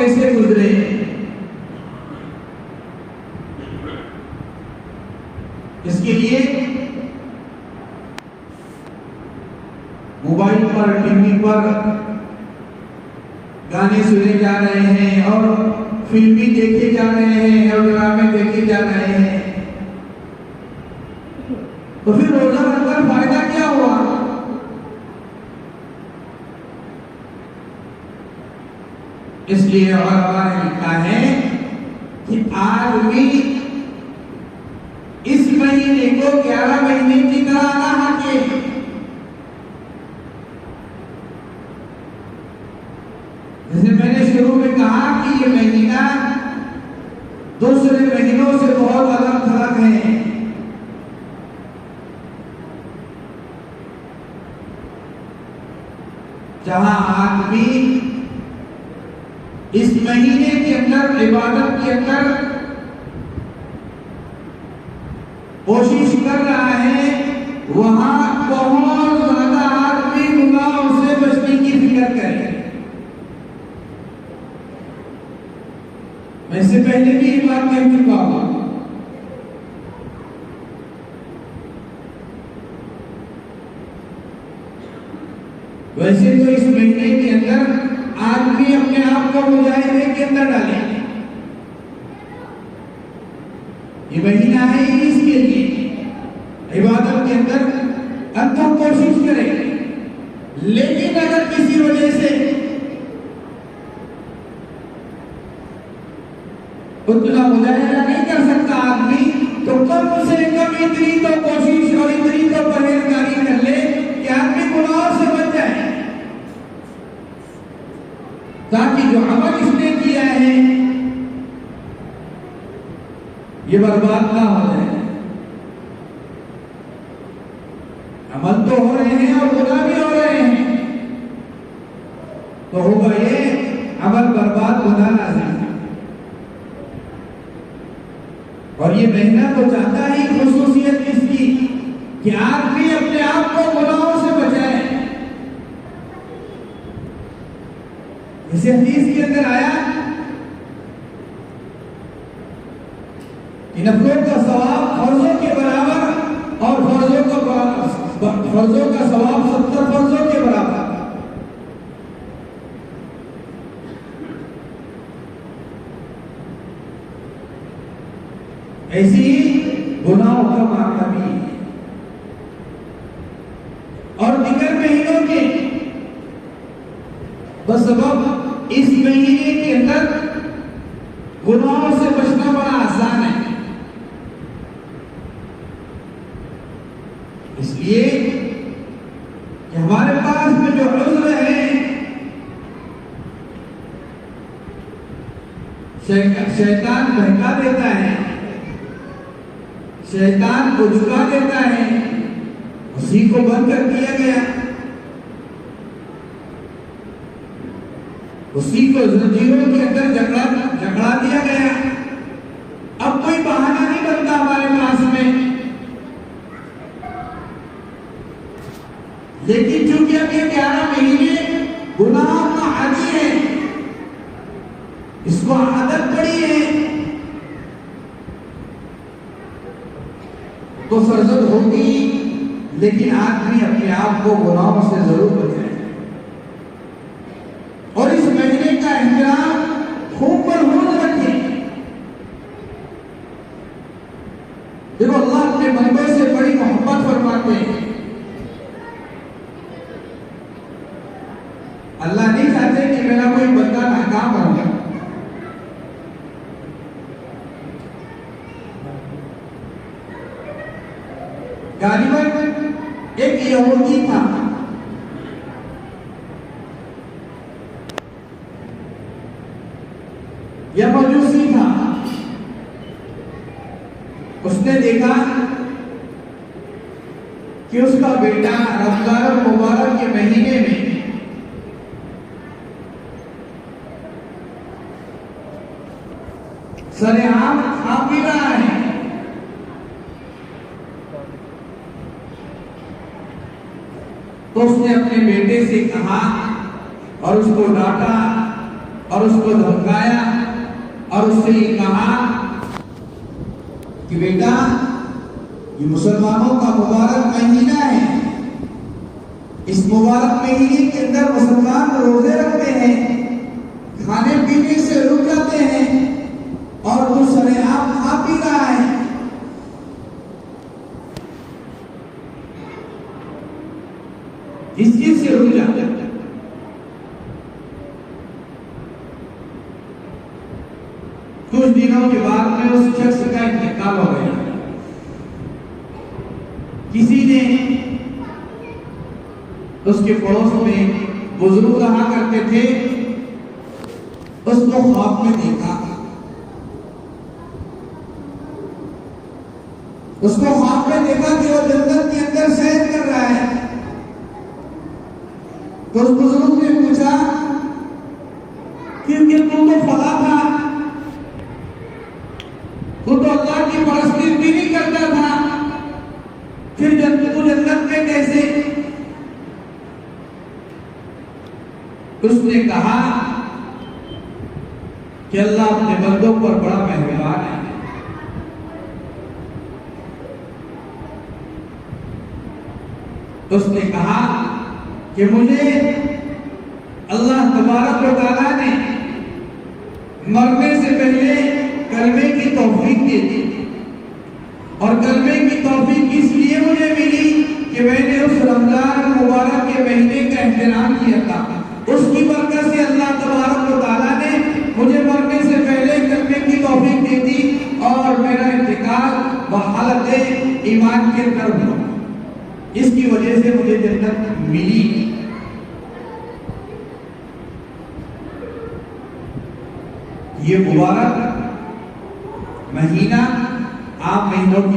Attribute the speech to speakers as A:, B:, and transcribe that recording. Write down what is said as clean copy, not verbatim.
A: कैसे गुजरे। इसके लिए मोबाइल पर, टीवी पर गाने सुने जा रहे हैं और फिल्मी देखे जा रहे हैं और ड्रामे देखे जा रहे हैं, तो फिर रोजा रखकर फायदा क्या हुआ। इसलिए उलमा ने लिखा है कि आदमी इस महीने को 11 महीने की तरह ना हाके। जैसे मैंने शुरू में कहा कि ये महीना दूसरे महीनों से बहुत अलग थलग है। जहां आदमी इस महीने के अंदर इबादत के अंदर कोशिश कर रहा है, वहां बहुत ज्यादा आदमी गुनाहों से बचने की फिक्र करे। मैं इससे पहले भी ये बात कह चुका हूं। वैसे तो इस महीने के अंदर आदमी अपने आप को मुजाहिदे के अंदर डाले। ये महीना है इसके लिए इबादत के अंदर अंतम कोशिश करें, लेकिन अगर किसी वजह से उतना मुजाहिदा नहीं कर सकता आदमी, तो कम से कम इतनी तो कोशिश और इतनी तो परहेजगारी कर ले कि आदमी गुनाहों से बच जाए, ताकि जो अमल इसने किया है ये बर्बाद ना हो जाए। अमल तो हो रहे हैं और गुनाह भी हो रहे हैं, तो होगा ये अमल बर्बाद होना लाज़िम। और ये महीना तो चाहता है खुसूसियत इसकी कि आदमी अपने आप को गुनाहों से बचाए। इस हदीस के अंदर आया कि नफलों का सवाब फर्जों के बराबर और फर्जों का सवाब 70 फर्जों के बराबर। ऐसी गुनाहों का मामला भी है। और दिगर महीनों के बसबब इस महीने के अंदर गुनाहों से बचना बड़ा आसान है। इसलिए कि हमारे पास में जो उज़्र है, शैतान बहका देता है, शैतान को झुका देता है, उसी को बंद कर दिया गया, उसी को जंजीरों के अंदर जकड़ा दिया गया। अब कोई बहाना नहीं बनता हमारे पास में। लेकिन चूंकि अब ये 11 महीने गुनाह का आदी है, इसको आदत पड़ी है, तो सरजद होगी, लेकिन आदमी अपने आप को गुनाहों से जरूर बचाए और इस महीने का एहतराम खूब मरहूज रखे। देखो, अल्लाह अपने बंदों से बड़ी मोहब्बत फरमाते हैं। अल्लाह नहीं चाहते कि मेरा कोई बंदा नाकाम हो जाए। गालिबन एक यहूदी था, यह मजूसी था। उसने देखा कि उसका बेटा रमजान मुबारक के महीने में सरेआम खा पी रहा है। तो उसने अपने बेटे से कहा और उसको डांटा और उसको धमकाया और उससे ये कहा कि बेटा, ये मुसलमानों का मुबारक महीना है, इस मुबारक महीने के अंदर मुसलमान रोजे रखते हैं, खाने पीने से रुक जाते हैं और वो सरेआम खा पी रहा है। इस चीज से रुक जाते हैं। कुछ दिनों के बाद में उस शख्स का इंतकाल हो गया। किसी ने उसके पड़ोस में बुजुर्ग रहा करते थे, उसको ख्वाब में देखा। उसको ख्वाब में देखा कि वो जन्नत के अंदर सैर कर रहा है। तो उस बुजुर्ग ने पूछा कि तू तो फला था, तू तो अल्लाह की परस्ती भी नहीं करता था, फिर तू जन्नत में कैसे? उसने कहा कि अल्लाह अपने बंदों पर बड़ा मेहरबान है। उसने कहा कि मुझे अल्लाह तबारक व तआला ने मरने से पहले कलमे की तौफीक दी थी, और कलमे की तौफीक इसलिए मुझे मिली कि मैंने उस रमजान मुबारक के महीने का एहतराम किया था। उसकी बरकत से अल्लाह तबारक व तआला ने मुझे मरने से पहले कलमे की तौफीक दी थी और मेरा इंतकाल बहालत ईमान के अंदर हुआ। इसकी वजह से मुझे जन्नत मिली। ये मुबारक महीना आम महीनों की